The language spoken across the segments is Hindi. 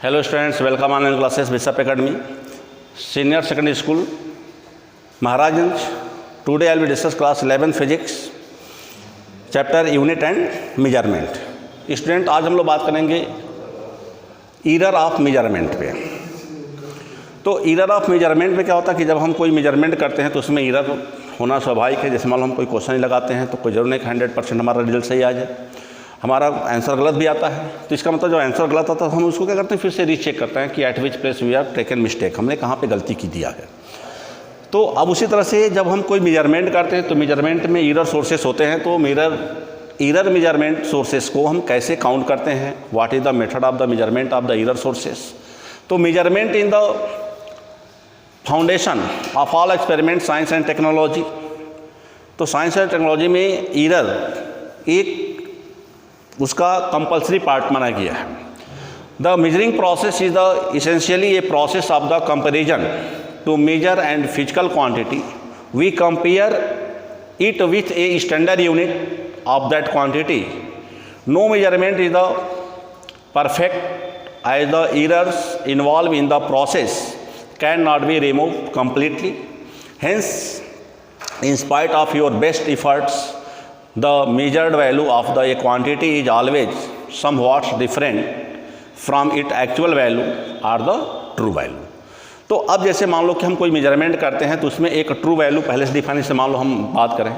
Hello students, welcome online classes Bishop Academy, Senior Secondary School, Maharajganj. Today I will discuss class 11 Physics, Chapter Unit and Measurement. Student, आज हम लोग बात करेंगे एरर ऑफ मेजरमेंट पे। तो एरर ऑफ मेजरमेंट में क्या होता है कि जब हम कोई मेजरमेंट करते हैं तो उसमें एरर होना स्वाभाविक है। जैसे मान लो हम कोई क्वेश्चन लगाते हैं तो कोई जरूर नहीं कि 100% हमारा रिजल्ट सही आ जाए, हमारा आंसर गलत भी आता है। तो इसका मतलब जो आंसर गलत आता है हम उसको क्या करते हैं, फिर से रीचेक करते हैं कि at which place we are taken mistake, हमने कहाँ पे गलती की दिया है। तो अब उसी तरह से जब हम कोई मेजरमेंट करते हैं तो मेजरमेंट में एरर सोर्सेस होते हैं। तो एरर मेजरमेंट सोर्सेस को हम कैसे काउंट करते हैं, what is the method of the measurement of the error sources. तो measurement in the foundation of all experiment science and technology. तो साइंस एंड टेक्नोलॉजी में एरर एक उसका कंपल्सरी पार्ट माना गया है। The measuring process is the essentially a process of the comparison to measure and physical quantity. We compare it with a standard unit of that quantity. No measurement is the perfect as the errors involve in the process can not be removed completely. Hence, in spite of your best efforts, the measured value of the a quantity is always somewhat different from its actual value or the true value. तो अब जैसे मान लो कि हम कोई मेजरमेंट करते हैं तो उसमें एक ट्रू वैल्यू पहले से डिफाइन, से मान लो हम बात करें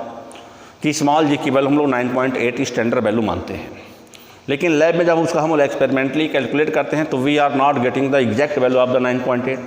कि स्मॉल जी की वैल्यू हम लोग 9.8 स्टैंडर्ड वैल्यू मानते हैं, लेकिन लैब में जब उसका हम एक्सपेरिमेंटली कैलकुलेट करते हैं तो we are not getting the exact value of the 9.8,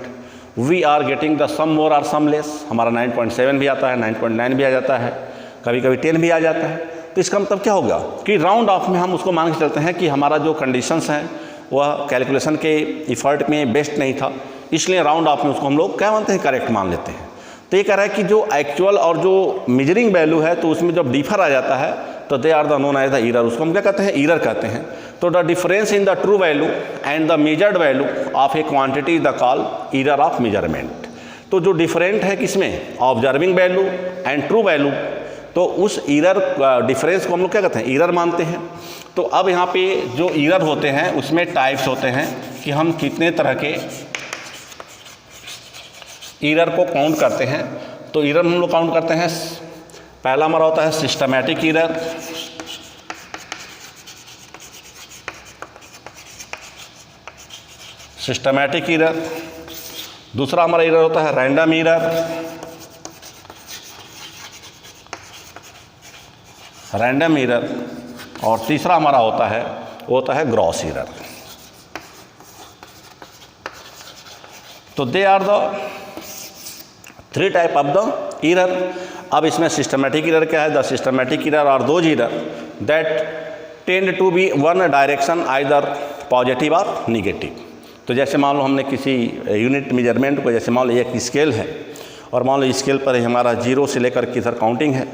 we are getting the some more और सम लेस। हमारा 9.7 भी आता है, 9.9 भी आ जाता है, कभी कभी 10 भी आ जाता है। तो इसका मतलब क्या होगा कि राउंड ऑफ में हम उसको मान के चलते हैं कि हमारा जो कंडीशंस हैं वह कैलकुलेशन के इफ़र्ट में बेस्ट नहीं था, इसलिए राउंड ऑफ में उसको हम लोग क्या मानते हैं, करेक्ट मान लेते हैं। तो ये कह रहा है कि जो एक्चुअल और जो मेजरिंग वैल्यू है तो उसमें जब डिफर आ जाता है तो they are the known as the error. उसको हम क्या कहते हैं, एरर कहते हैं। तो the difference in the true value and the measured value of a quantity is the call error of measurement. तो जो डिफरेंट है किसमें, observing value and true value, तो उस एरर डिफरेंस को हम लोग क्या कहते हैं, एरर मानते हैं। तो अब यहाँ पे जो एरर होते हैं उसमें टाइप्स होते हैं कि हम कितने तरह के एरर को काउंट करते हैं। तो एरर हम लोग काउंट करते हैं, पहला हमारा होता है सिस्टमैटिक एरर, सिस्टमैटिक एरर। दूसरा हमारा एरर होता है रैंडम एरर, रैंडम एरर। और तीसरा हमारा होता है ग्रॉस एरर। तो they are the 3 type of the error. अब इसमें सिस्टमैटिक एरर क्या है, द सिस्टमैटिक एरर और those error that tend to be one direction either positive और निगेटिव। तो जैसे मान लो हमने किसी यूनिट मेजरमेंट को, जैसे मान लो एक स्केल है और मान लो स्केल पर हमारा 0 से लेकर किधर काउंटिंग है,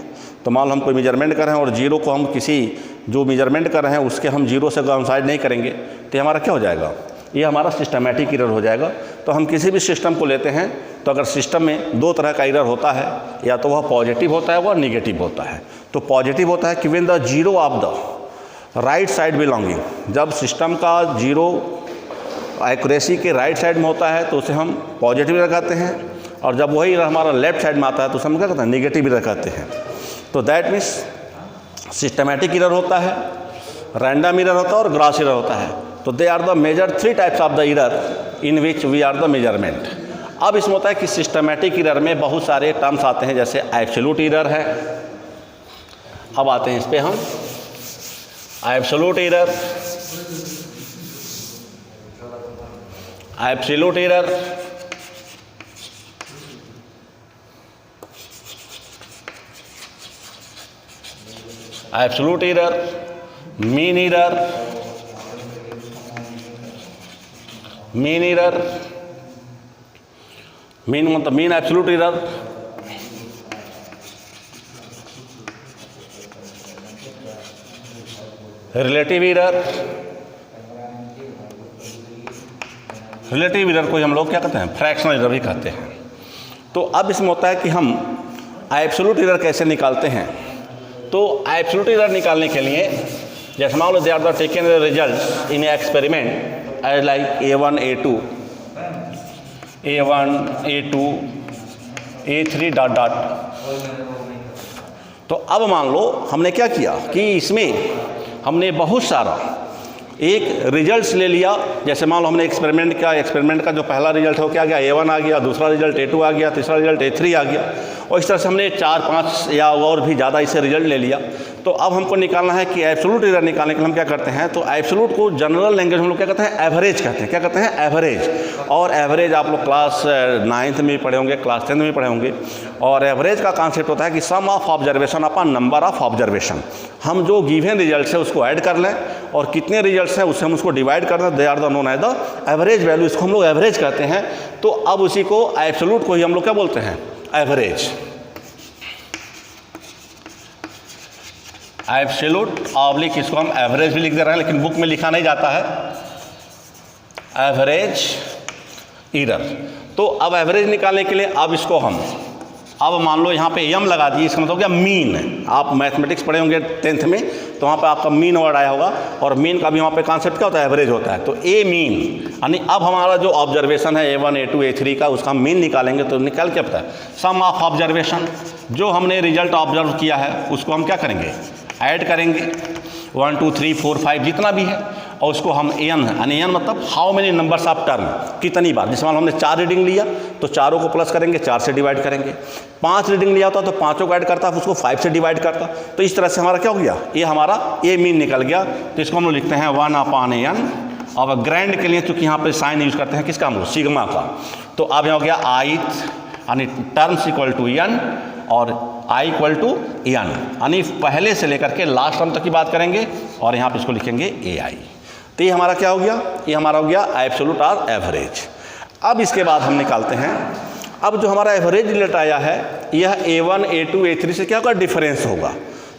तो मान लो हम कोई मेजरमेंट कर रहे हैं और 0 को हम किसी जो मेजरमेंट कर रहे हैं उसके हम 0 से काउंसाइड नहीं करेंगे तो हमारा क्या हो जाएगा, ये हमारा सिस्टमैटिक एरर हो जाएगा। तो हम किसी भी सिस्टम को लेते हैं तो अगर सिस्टम में 2 तरह का एरर होता है, या तो वह पॉजिटिव होता है वह निगेटिव होता है। तो पॉजिटिव होता है कि when the 0 of the right side belonging, जब सिस्टम का 0 एक्यूरेसी के राइट साइड में होता है तो उसे हम पॉजिटिव एरर कहते हैं, और जब वही एरर हमारा लेफ्ट साइड में आता है तो उसे हम क्या कहते हैं, निगेटिव एरर कहते हैं। तो दैट मीन्स सिस्टमैटिक एरर होता है, रैंडम एरर होता है और ग्रॉस एरर होता है। तो they are the major 3 types of the error in which we are the measurement. अब इसमें होता है कि सिस्टमैटिक एरर में बहुत सारे टर्म्स आते हैं, जैसे एब्सोल्यूट एरर है। अब आते हैं इस पे हम, absolute error, absolute error, absolute error, mean error, mean error, mean मतलब mean absolute error, relative error, relative error को हम लोग क्या कहते हैं, फ्रैक्शनल एरर भी कहते हैं। तो अब इसमें होता है कि हम एब्सोल्यूट एरर कैसे निकालते हैं। तो एब्सोल्यूट एरर निकालने के लिए जैसे मान लो they are the taken result in experiment as like A1 A2 A2 A3 dot dot. तो अब मान लो हमने क्या किया कि इसमें हमने बहुत सारा एक रिजल्ट्स ले लिया। जैसे मान लो हमने एक्सपेरिमेंट का जो पहला रिजल्ट हो क्या आ गया, A1 आ गया, दूसरा रिजल्ट A2 आ गया, तीसरा रिजल्ट A3 आ गया, और इस तरह से हमने 4-5 या और भी ज़्यादा इसे रिजल्ट ले लिया। तो अब हमको निकालना है कि एब्सोल्यूट एरर निकालने के लिए हम क्या करते हैं, तो एब्सोल्यूट को जनरल लैंग्वेज हम लोग क्या कहते हैं, एवरेज कहते हैं। क्या कहते हैं, एवरेज। और एवरेज आप लोग क्लास 9th में पढ़े होंगे, क्लास 10th में पढ़े होंगे। और एवरेज का कॉन्सेप्ट होता है कि sum of observation upon number of observation. हम जो गिवन रिजल्ट है उसको ऐड कर लें और कितने रिजल्ट्स हैं उससे हम उसको डिवाइड कर दें, they are the known as the average value. इसको हम लोग एवरेज कहते हैं। तो अब उसी को एब्सोल्यूट को ही हम लोग क्या बोलते हैं, एवरेज। एब्सोल्यूट ऑब्लिक इसको हम एवरेज भी लिख दे रहे हैं, लेकिन बुक में लिखा नहीं जाता है, एवरेज एरर। तो अब एवरेज निकालने के लिए अब इसको हम अब मान लो यहाँ पे एम लगा दिए, इसका मतलब क्या, मीन। आप मैथमेटिक्स पढ़े होंगे 10th में, तो वहाँ पे आपका मीन वर्ड आया होगा, और मीन का भी वहाँ पे कॉन्सेप्ट क्या होता है, एवरेज होता है। तो ए मीन यानी अब हमारा जो ऑब्जर्वेशन है A1 A2 A3 का, उसका मीन निकालेंगे। तो निकाल क्या पता है, सम ऑफ ऑब्जर्वेशन, जो हमने रिजल्ट ऑब्जर्व किया है उसको हम क्या करेंगे, ऐड करेंगे, 1 2 3 4 5 जितना भी है, और उसको हम एन यानी एन मतलब how many numbers of term, कितनी बार। जिस मान हमने 4 रीडिंग लिया तो चारों को प्लस करेंगे, 4 से डिवाइड करेंगे। 5 रीडिंग लिया होता तो पाँचों को ऐड करता, उसको 5 से डिवाइड करता। तो इस तरह से हमारा क्या हो गया, ये हमारा ए मीन निकल गया। तो इसको हम लोग लिखते हैं 1/n। अब ग्रैंड के लिए चूँकि यहाँ पर साइन यूज करते हैं किसका, हम लोग सिग्मा का। तो अब यहाँ हो गया ith यानी टर्म्स इक्वल टू n और i इक्वल टू n, यानी पहले से लेकर के लास्ट टर्म तक की बात करेंगे, और यहाँ पे इसको लिखेंगे ai। तो ये हमारा क्या हो गया, ये हमारा हो गया एब्सोल्यूट और एवरेज। अब इसके बाद हम निकालते हैं, अब जो हमारा एवरेज रिजल्ट आया है यह A1 A2 A3 से क्या होगा, डिफरेंस होगा।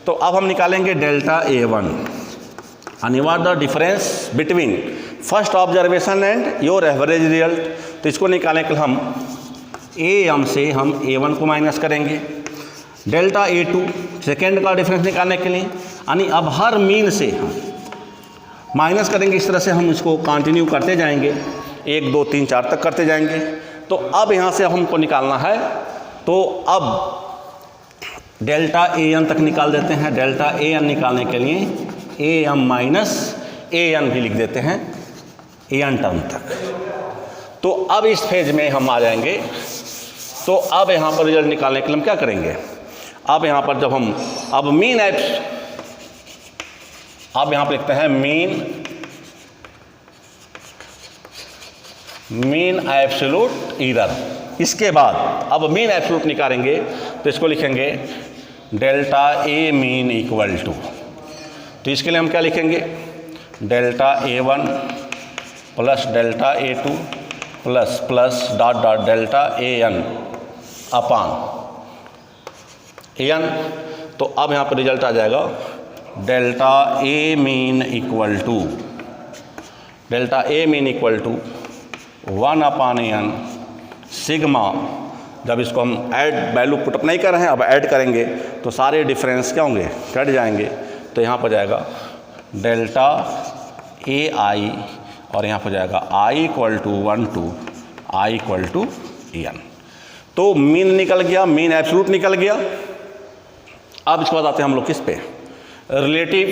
तो अब हम निकालेंगे डेल्टा A1 यानी what the difference between first observation and your average result. तो इसको निकालने के लिए हम AM से हम A1 को माइनस करेंगे, डेल्टा A2 सेकेंड का डिफरेंस निकालने के लिए, यानी अब हर मीन से हम माइनस करेंगे। इस तरह से हम इसको कंटिन्यू करते जाएंगे, 1 2 3 4 तक करते जाएंगे। तो अब यहाँ से हमको निकालना है, तो अब डेल्टा AN तक निकाल देते हैं। डेल्टा AN निकालने के लिए AM माइनस AN भी लिख देते हैं, AN टर्म तक। तो अब इस फेज में हम आ जाएंगे। तो अब यहाँ पर रिजल्ट निकालने के लिए हम क्या करेंगे, अब यहाँ पर जब हम अब मीन अब यहाँ पर लिखते हैं मीन एब्सोल्यूट एरर। इसके बाद अब मीन एब्सोल्यूट निकालेंगे, तो इसको लिखेंगे delta A mean equal to, तो इसके लिए हम क्या लिखेंगे, delta A1 plus delta A2 plus plus dot dot delta AN upon AN। तो अब यहाँ पर रिजल्ट आ जाएगा delta A mean equal to 1/n sigma. जब इसको हम ऐड वैल्यू पुटअप नहीं कर रहे हैं, अब ऐड करेंगे तो सारे डिफरेंस क्या होंगे, कट जाएंगे। तो यहाँ पर जाएगा डेल्टा AI और यहाँ पर जाएगा I equal to 1 to I equal to n। तो मीन निकल गया, मीन एब्सोल्यूट निकल गया। अब इसके बाद आते हैं हम लोग किस पे, relative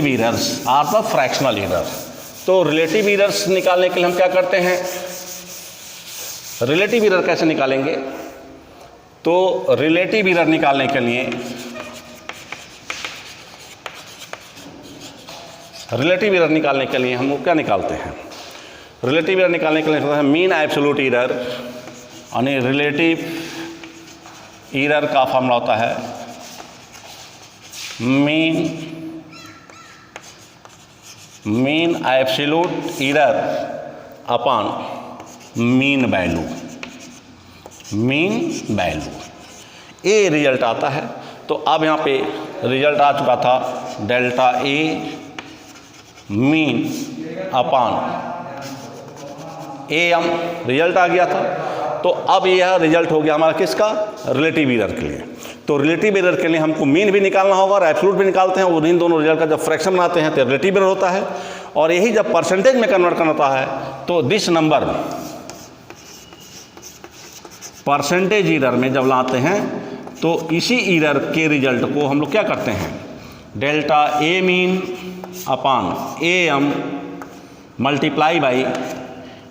errors are the fractional error. तो रिलेटिव एरर्स निकालने के लिए हम क्या करते हैं, रिलेटिव एरर कैसे निकालेंगे, तो रिलेटिव एरर निकालने के लिए हम लोग क्या निकालते हैं, रिलेटिव एरर निकालने के लिए मीन एब्सोल्यूट एरर, यानी रिलेटिव एरर का फॉर्मूला होता है mean absolute error upon mean value. A result आता है। तो अब यहाँ पे रिजल्ट आ चुका था delta A mean upon AM, result आ गया था। तो अब यह रिजल्ट हो गया हमारा किसका, रिलेटिव एरर के लिए। तो रिलेटिव एरर के लिए हमको मीन भी निकालना होगा और एब्सोल्यूट भी निकालते हैं, और इन दोनों रिजल्ट का जब फ्रैक्शन बनाते हैं तो रिलेटिव एरर होता है। और यही जब परसेंटेज में कन्वर्ट करना होता है तो दिस नंबर परसेंटेज एरर में जब लाते हैं तो इसी एरर के रिजल्ट को हम लोग क्या करते हैं, delta A mean upon A M multiply by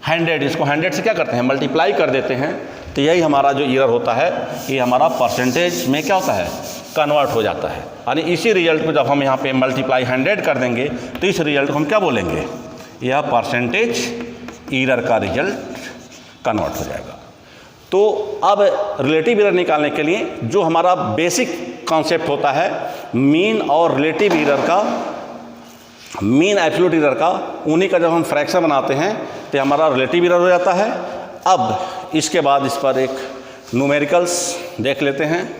100, इसको 100 से क्या करते हैं, मल्टीप्लाई कर देते हैं। तो यही हमारा जो एरर होता है ये हमारा परसेंटेज में क्या होता है, कन्वर्ट हो जाता है। यानी इसी रिजल्ट को जब हम यहाँ पे मल्टीप्लाई 100 कर देंगे तो इस रिजल्ट को हम क्या बोलेंगे, यह परसेंटेज एरर का रिजल्ट कन्वर्ट हो जाएगा। तो अब रिलेटिव एरर निकालने के लिए जो हमारा बेसिक कॉन्सेप्ट होता है मीन और रिलेटिव एरर का, मीन एब्सोल्यूट एरर का, उन्हीं का जब हम फ्रैक्शन बनाते हैं तो हमारा रिलेटिव एरर हो जाता है। अब इसके बाद इस पर एक न्यूमेरिकल्स देख लेते हैं।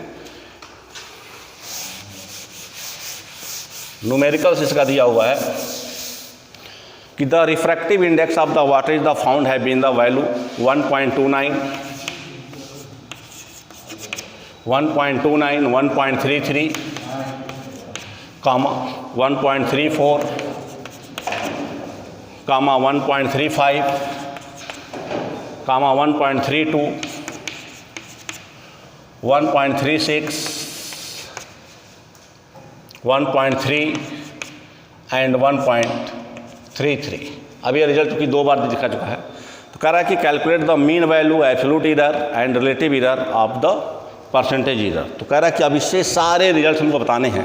न्यूमेरिकल्स इसका दिया हुआ है कि the refractive index of the water is the found है बीन द वैल्यू 1.29, 1.29, 1.33, 1.34, 1.35, 1.32, 1.36, 1.3 एंड 1.33। अब ये रिजल्ट की 2 बार दिखा चुका है। तो कह रहा है कि calculate the mean value absolute error and relative error of the percentage error. तो कह रहा है कि अब इससे सारे रिजल्ट हमको बताने हैं।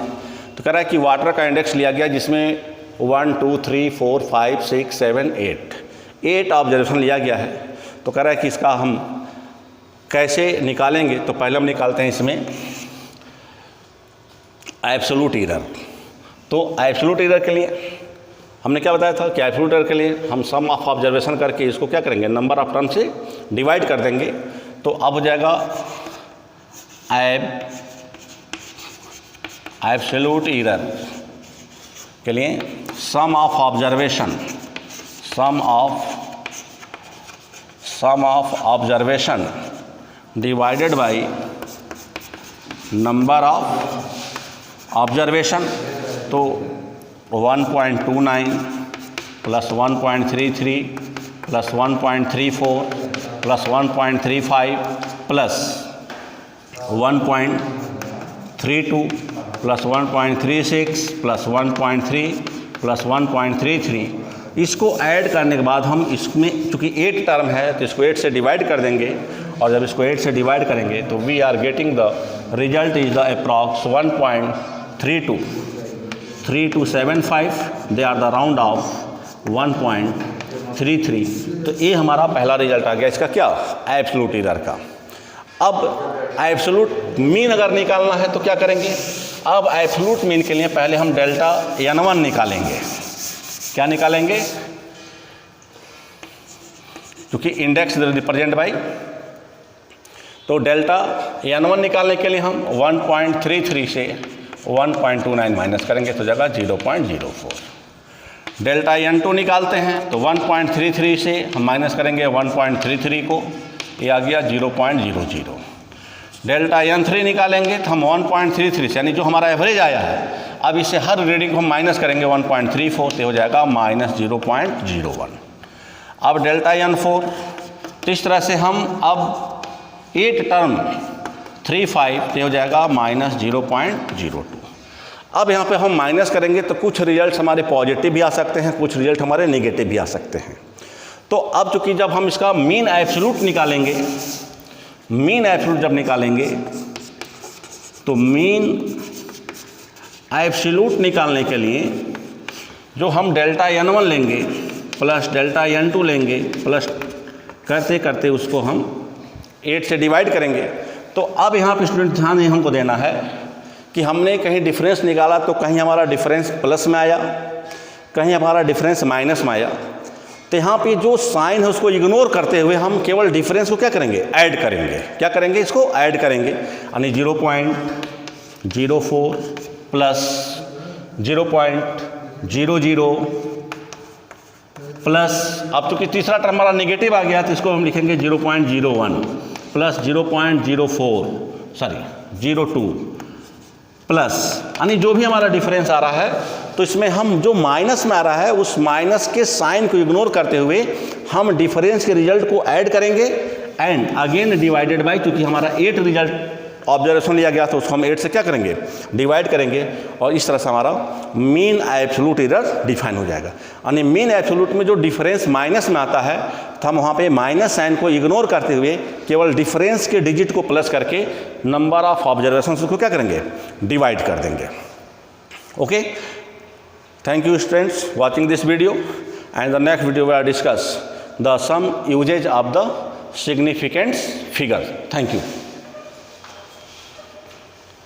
तो कह रहा है कि वाटर का इंडेक्स लिया गया जिसमें 1, 2, 3, 4, 5, 6, 7, 8 ऑब्जर्वेशन लिया गया है। तो कह रहा है कि इसका हम कैसे निकालेंगे, तो पहले हम निकालते हैं इसमें एब्सोल्यूट एरर। तो एब्सोल्यूट एरर के लिए हमने क्या बताया था कि एब्सोल्यूट एरर के लिए हम सम ऑफ ऑब्जर्वेशन करके इसको क्या करेंगे, नंबर ऑफ टर्म से डिवाइड कर देंगे। तो अब हो जाएगा एब्सोल्यूट एरर के लिए sum of observation divided by number of observation. तो 1.29 plus 1.33 plus 1.34 plus 1.35 plus 1.32 plus 1.36 plus 1.3 plus 1.33, इसको ऐड करने के बाद हम इसमें चूँकि 8 टर्म है तो इसको 8 से डिवाइड कर देंगे। और जब इसको 8 से डिवाइड करेंगे तो we are getting the result is the approx 1.3275, they are the round off 1.33। तो ये हमारा पहला रिजल्ट आ गया इसका क्या, एब्सोल्यूट एरर का। अब एब्सोल्यूट मीन अगर निकालना है तो क्या करेंगे, अब एब्सोल्यूट मीन के लिए पहले हम डेल्टा n1 निकालेंगे। क्या निकालेंगे, क्योंकि इंडेक्स रिप्रेजेंट बाई, तो डेल्टा n1 निकालने के लिए हम 1.33 से 1.29 माइनस करेंगे तो जगह 0.04। डेल्टा n2 निकालते हैं तो 1.33 से हम माइनस करेंगे 1.33 को, ये आ गया 0.00। डेल्टा n3 निकालेंगे तो हम 1.33 से, यानी जो हमारा एवरेज आया है, अब इससे हर रीडिंग को हम माइनस करेंगे 1.34 से हो जाएगा -0.01। अब डेल्टा n4, तो इस तरह से हम अब 8 टर्म 35 तो हो जाएगा -0.02। अब यहाँ पे हम माइनस करेंगे तो कुछ रिजल्ट हमारे पॉजिटिव भी आ सकते हैं, कुछ रिजल्ट हमारे नेगेटिव भी आ सकते हैं। तो अब चूँकि जब हम इसका मीन एब्सोल्यूट निकालेंगे, मीन एब्सोल्यूट जब निकालेंगे तो मीन एब्सोल्यूट निकालने के लिए जो हम डेल्टा n1 लेंगे प्लस डेल्टा n2 लेंगे प्लस करते करते उसको हम 8 से डिवाइड करेंगे। तो अब यहाँ पे स्टूडेंट ध्यान हमको देना है कि हमने कहीं डिफरेंस निकाला तो कहीं हमारा डिफरेंस प्लस में आया, कहीं हमारा डिफरेंस माइनस में आया। तो यहाँ पे जो साइन है उसको इग्नोर करते हुए हम केवल डिफरेंस को क्या करेंगे, ऐड करेंगे। क्या करेंगे, इसको ऐड करेंगे, यानी 0.04 प्लस 0.00 प्लस, अब चूँकि तीसरा टर्म हमारा नेगेटिव आ गया तो इसको हम लिखेंगे 0.01 प्लस 0.04 0.02 प्लस, यानी जो भी हमारा डिफरेंस आ रहा है तो इसमें हम जो माइनस में आ रहा है उस माइनस के साइन को इग्नोर करते हुए हम डिफरेंस के रिजल्ट को ऐड करेंगे एंड अगेन डिवाइडेड बाय, क्योंकि हमारा 8 रिजल्ट ऑब्जर्वेशन लिया गया तो उसको हम 8 से क्या करेंगे, डिवाइड करेंगे, और इस तरह से हमारा मीन एब्सोल्यूट एरर डिफाइन हो जाएगा। यानी मीन एब्सोल्यूट में जो डिफरेंस माइनस में आता है तो हम वहाँ पे माइनस साइन को इग्नोर करते हुए केवल डिफरेंस के डिजिट को प्लस करके नंबर ऑफ ऑब्जर्वेशन को क्या करेंगे, डिवाइड कर देंगे। Okay, thank you students watching this video, and the next video we are discuss the some usages of the significance figure. Thank you.